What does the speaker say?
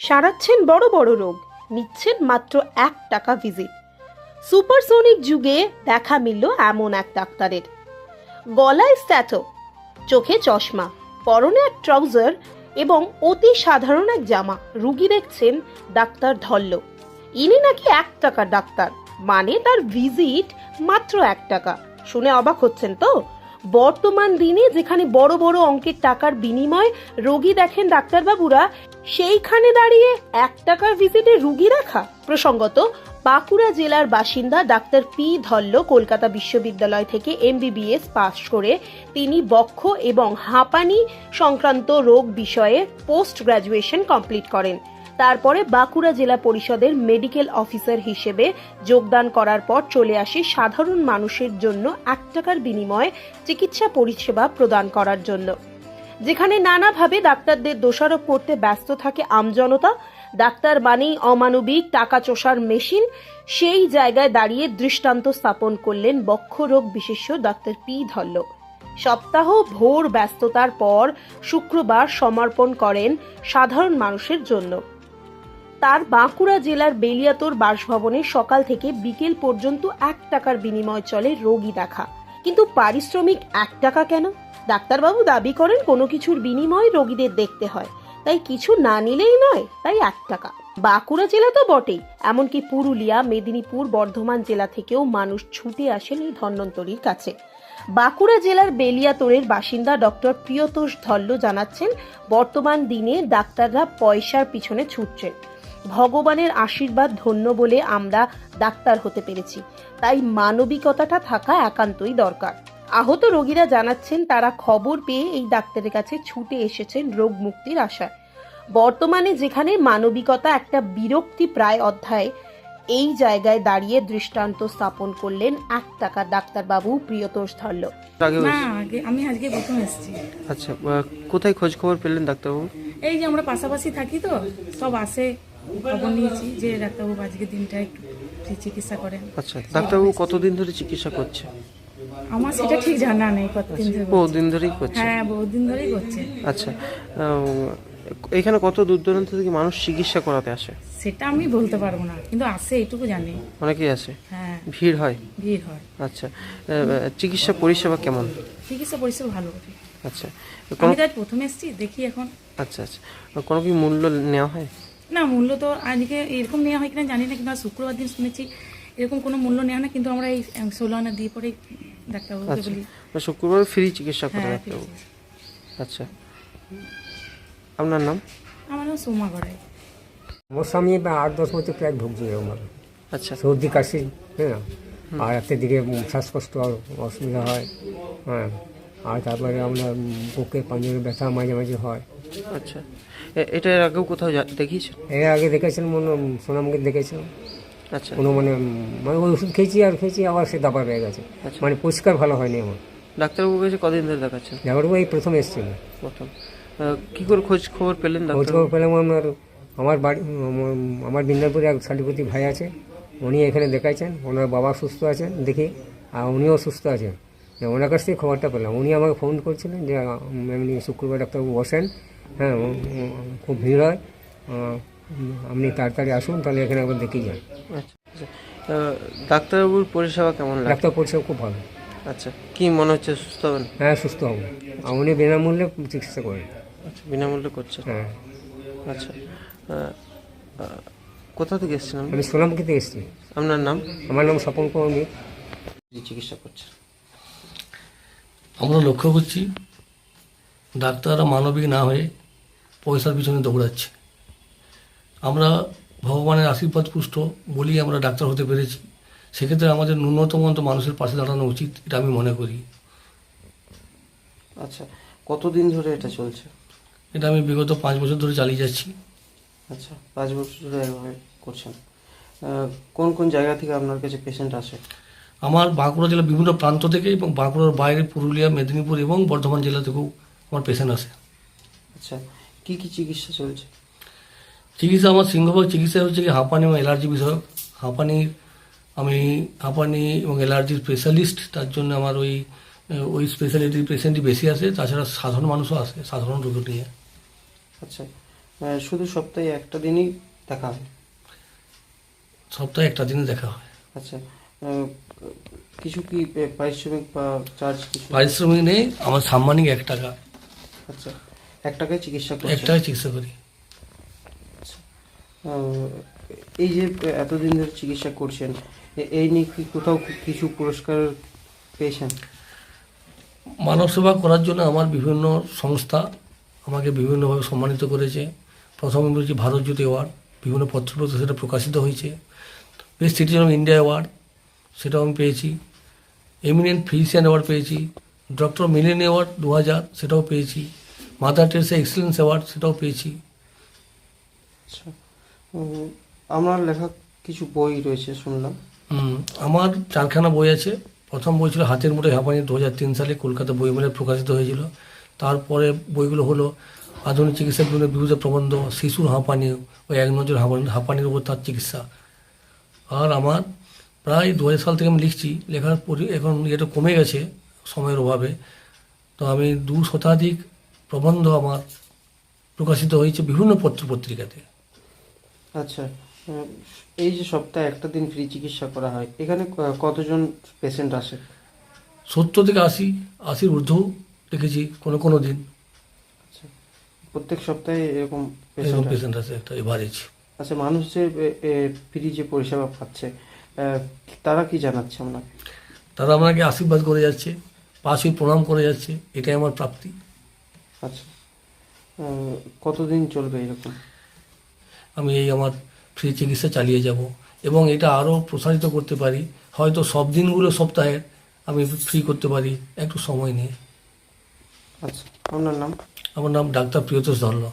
সারাচ্ছেন বড় বড় রোগ, নিচ্ছেন মাত্র 1 টাকা ভিজিট। সুপারসোনিক যুগে দেখা মিলল এমন এক ডাক্তারের। গলায় স্ট্যাটো, চোখে চশমা, পরনে এক ট্রাউজার এবং অতি সাধারণ এক জামা। রুগী দেখছেন ডাক্তার ধল্ল। ইনি নাকি 1 টাকার ডাক্তার, মানে তার ভিজিট মাত্র 1 টাকা। শুনে অবাক হচ্ছেন তো? বর্তমান দিনে যেখানে বড় বড় অঙ্কের টাকার বিনিময়ে রোগী দেখেন ডাক্তারবাবুরা, সেইখানে দাঁড়িয়ে 1 টাকার ভিজিটে রুগী রাখা। প্রসঙ্গত, বাঁকুড়া জেলার বাসিন্দা ডাক্তার পি ধল্ল কলকাতা বিশ্ববিদ্যালয় থেকে MBBS পাশ করে তিনি বক্ষ এবং হাঁপানি সংক্রান্ত রোগ বিষয়ে পোস্ট গ্র্যাজুয়েশন কমপ্লিট করেন। তারপরে বাঁকুড়া জেলা পরিষদের মেডিকেল অফিসার হিসেবে যোগদান করার পর চলে আসে সাধারণ মানুষের জন্য 1 টাকার বিনিময়ে চিকিৎসা পরিষেবা প্রদান করার জন্য। যেখানে নানাভাবে ডাক্তারদের দোষারোপ করতে ব্যস্ত থাকে আমজনতা, ডাক্তার মানেই অমানবিক, টাকা চোষার মেশিন, সেই জায়গায় দাঁড়িয়ে দৃষ্টান্ত স্থাপন করলেন বক্ষরোগ বিশেষজ্ঞ ডাক্তার পি ধল্ল। সপ্তাহ ভোর ব্যস্ততার পর শুক্রবার সমর্পণ করেন সাধারণ মানুষের জন্য। তার বাঁকুড়া জেলার বেলিয়াতোর বাসভবনে সকাল থেকে বিকেল পর্যন্ত 1 টাকার বিনিময়ে চলে রোগী দেখা। কিন্তু পারিশ্রমিক 1 টাকা কেন? ডাক্তারবাবু দাবি করেন কোনো কিছুর বিনিময়ে রোগীদের দেখতে হয়, তাই কিছু না নিলেই নয়, তাই 1 টাকা। বাঁকুড়া জেলা তো বটেই, এমনকি পুরুলিয়া, মেদিনীপুর, বর্ধমান জেলা থেকেও মানুষ ছুটে আসেন এই ধন্বন্তরীর কাছে। বাঁকুড়া জেলার বেলিয়াতোরের বাসিন্দা ডক্টর প্রিয়তোষ ধল্ল জানাচ্ছেন, বর্তমান দিনে ডাক্তাররা পয়সার পিছনে ছুটছেন। ভগবানের আশীর্বাদ ধন্য বলে আমরা ডাক্তার হতে পেরেছি, তাই মানবিকতাটা থাকা একান্তই দরকার। আহত রোগীরা জানাচ্ছেন তারা খবর পেয়ে এই ডাক্তারের কাছে ছুটে এসেছেন রোগ মুক্তির আশায়। বর্তমানে যেখানে মানবিকতা একটা বিরক্তি প্রায় অধ্যায়, এই জায়গায় দাঁড়িয়ে দৃষ্টান্ত স্থাপন করলেন 1 টাকা ডাক্তারবাবু প্রিয়তোষ ধল্ল। আমি আজকে প্রথম এসেছি। আচ্ছা, কোথায় খোঁজ খবর পেলেন ডাক্তারবাবু? এই যে আমরা পাশাপাশি থাকি তো, সব আসে, খবর নিয়েছি যে ডাক্তারবাবু আজকে দিনটা একটু চিকিৎসা করেন। আচ্ছা, ডাক্তারবাবু কতদিন ধরে চিকিৎসা করছে? আমার সেটা ঠিক জানা নেই কতদিন ধরে। বহুদিন ধরেই করছে? হ্যাঁ, বহুদিন ধরেই করছে। আচ্ছা, এখানে কত দূর দূরান্ত থেকে মানুষ চিকিৎসা করাতে আসে? সেটা আমি বলতে পারবো না, কিন্তু আসে এইটুকু জানি। অনেকেই আসে? হ্যাঁ, ভিড় হয়? ভিড় হয়। আচ্ছা, চিকিৎসা পরিষেবা কেমন? চিকিৎসা পরিষেবা ভালো। আচ্ছা, আমি তো আজ প্রথম এসেছি, দেখি এখন। আচ্ছা আচ্ছা, কোনো কি মূল্য নেওয়া হয়? না, মূল্য তো আজকে এরকম নেওয়া হয় কিনা জানি না, কিন্তু শুক্রবার দিন শুনেছি এরকম কোনো মূল্য নেওয়া না, কিন্তু আমরা এই 16 আনা দিয়ে পরে ডাক্তারবাবুকে বলি। শুক্রবার ফ্রি চিকিৎসা করে ডাক্তারবাবু? আচ্ছা, আপনার নাম? আমার নাম সোমা গড়াই। আমার স্বামী 8-10 বছর প্রায় ভুগছে আমার। আচ্ছা, সর্দি কাশি, হ্যাঁ, আর রাতের দিকে শ্বাসকষ্ট অসুবিধা হয়, হ্যাঁ, আর তারপরে আমরা বুকে পাঞ্জরে ব্যথা মাঝে মাঝে হয়। আচ্ছা, এটা এর আগেও কোথাও দেখিয়েছেন? এর আগে দেখেছেন সোনামকে দেখেছিলাম। আচ্ছা, কোনো মানে ওই ওষুধ খেয়েছি আবার সে দাবার রয়ে গেছে। মানে পরিষ্কার ভালো হয়নি আমার। ডাক্তারবাবু কাছে কদিন ধরে দেখাচ্ছেন? ডাক্তারবাবু এই প্রথম এসেছিল। প্রথম? কি করে খোঁজ খবর পেলেন? খোঁজ খবর পেলাম আমার বাড়ি, আমার বিন্দারপুরে এক শালীপতি ভাই আছে, উনি এখানে দেখাইছেন, ওনার বাবা সুস্থ আছেন দেখি, আর উনিও সুস্থ আছেন। ওনার কাছ থেকে খবরটা পেলাম। উনি আমাকে ফোন করছিলেন যে এমনি শুক্রবার ডাক্তারবাবু বসেন, হ্যাঁ, খুব ভিড় হয়, আপনি তাড়াতাড়ি আসুন, তাহলে এখানে একবার দেখেই যান। আচ্ছা, ডাক্তারবাবুর পরিষেবা কেমন লাগে? ডাক্তার পরিষেবা খুব ভালো। আচ্ছা, কি মনে হচ্ছে সুস্থ হবেন? হ্যাঁ, সুস্থ হবো। আর উনি বিনামূল্যে চিকিৎসা করেন। আচ্ছা, বিনামূল্যে করছেন? হ্যাঁ। আচ্ছা, কোথা থেকে এসেছেন? আমি সোনামুখী থেকে এসেছি। আপনার নাম? আমার নাম স্বপন কুমার মিত্র। চিকিৎসা করছেন? আমরা লক্ষ্য করছি ডাক্তাররা মানবিক না হয়ে পয়সার পিছনে দৌড়াচ্ছে। আমরা ভগবানের আশীর্বাদ পুষ্ট বলেই আমরা ডাক্তার হতে পেরেছি। সেক্ষেত্রে আমাদের ন্যূনতম মানুষের পাশে দাঁড়ানো উচিত, এটা আমি মনে করি। আচ্ছা, কতদিন ধরে এটা চলছে? এটা আমি বিগত 5 বছর ধরে চালিয়ে যাচ্ছি। আচ্ছা, 5 বছর ধরে এভাবে করছেন। কোন কোন জায়গা থেকে আপনার কাছে পেশেন্ট আসে? আমার বাঁকুড়া জেলার বিভিন্ন প্রান্ত থেকে এবং বাঁকুড়ার বাইরে পুরুলিয়া, মেদিনীপুর এবং বর্ধমান জেলা থেকেও আমার পেশেন্ট আসে। আচ্ছা, কি কি চিকিৎসা চলছে? চিকিৎসা আমার সিংহভাগ চিকিৎসা হচ্ছে কি হাঁপানি এবং অ্যালার্জি বিষয়ক। আমি হাঁপানি এবং অ্যালার্জির স্পেশালিস্ট, তার জন্য আমার ওই স্পেশালিটির পেশেন্টই বেশি আসে। তাছাড়া সাধারণ মানুষও আসে সাধারণ রোগ নিয়ে। আচ্ছা, শুধু সপ্তাহে একটা দিনই দেখা হয়? সপ্তাহে একটা দিনে দেখা হয়। আচ্ছা, কিছু কি পারিশ্রমিক বা চার্জ কিছু? পারিশ্রমিক নেই, আমার সাম্মানিক 1 টাকা। আচ্ছা, 1 টাকায় চিকিৎসা 1 করছেন? টাকায় চিকিৎসা করি। আহ, এই যে এতদিন ধরে চিকিৎসা করছেন, এই নিয়ে কি কোথাও কিছু পুরস্কার পেয়েছেন? মানব সেবা করার জন্য আমার বিভিন্ন সংস্থা আমাকে বিভিন্নভাবে সম্মানিত করেছে। প্রথমে বলছি ভারত জ্যোতি অ্যাওয়ার্ড, বিভিন্ন পত্রপত্র সেটা প্রকাশিত হয়েছে। Best citizen of India award, সেটাও আমি পেয়েছি। এমিনেন্ট ফিজিশিয়ান অ্যাওয়ার্ড পেয়েছি। ডক্টর মিলেন অ্যাওয়ার্ড 2000, সেটাও পেয়েছি। মাদার টেরেসা এক্সেলেন্স অ্যাওয়ার্ড, সেটাও পেয়েছি। আচ্ছা, আমার লেখা কিছু বই রয়েছে শুনলাম। আমার 4খানা বই আছে। প্রথম বই ছিল হাতের মুঠোয় হাঁপানি, 2003 সালে কলকাতা বইমেলায় প্রকাশিত হয়েছিল। তারপরে বইগুলো হলো আধুনিক চিকিৎসার বিভিন্ন বিবিধ প্রবন্ধ, শিশুর হাঁপানি ও এক নজর হাঁপানির উপর তার চিকিৎসা। আর আমার প্রায় 2000 সাল থেকে আমি লিখছি, লেখার এখন এটা কমে গেছে সময়ের অভাবে। তো আমি 2 শতাধিক প্রবন্ধ আমার প্রকাশিত হয়েছে বিভিন্ন পত্রিকাতে। আচ্ছা, এই যে সপ্তাহে একটা দিন ফ্রি চিকিৎসা করা হয়, এখানে কতজন পেশেন্ট আসে? 70 থেকে 80, 80-র ঊর্ধ্বও দেখেছি কোনো কোনো দিন। আচ্ছা, প্রত্যেক সপ্তাহে এরকম এরকম পেশেন্ট আসে? পেশেন্ট আছে একটা এভারেজ। আচ্ছা, মানুষ যে ফ্রি যে পরিষেবা পাচ্ছে, তারা কি জানাচ্ছে আপনাকে? তারা আমাকে আশীর্বাদ করে যাচ্ছে, পাশে প্রণাম করে যাচ্ছে, এটাই আমার প্রাপ্তি। আচ্ছা, কতদিন চলবে এরকম? আমি এই আমার ফ্রি চিকিৎসা চালিয়ে যাব এবং এটা আরও প্রসারিত করতে পারি। হয়তো সব দিনগুলো সপ্তাহের আমি ফ্রি করতে পারি একটু সময় নিয়ে। আচ্ছা, আপনার নাম? আমার নাম ডাক্তার প্রিয়তোষ ধল্লা।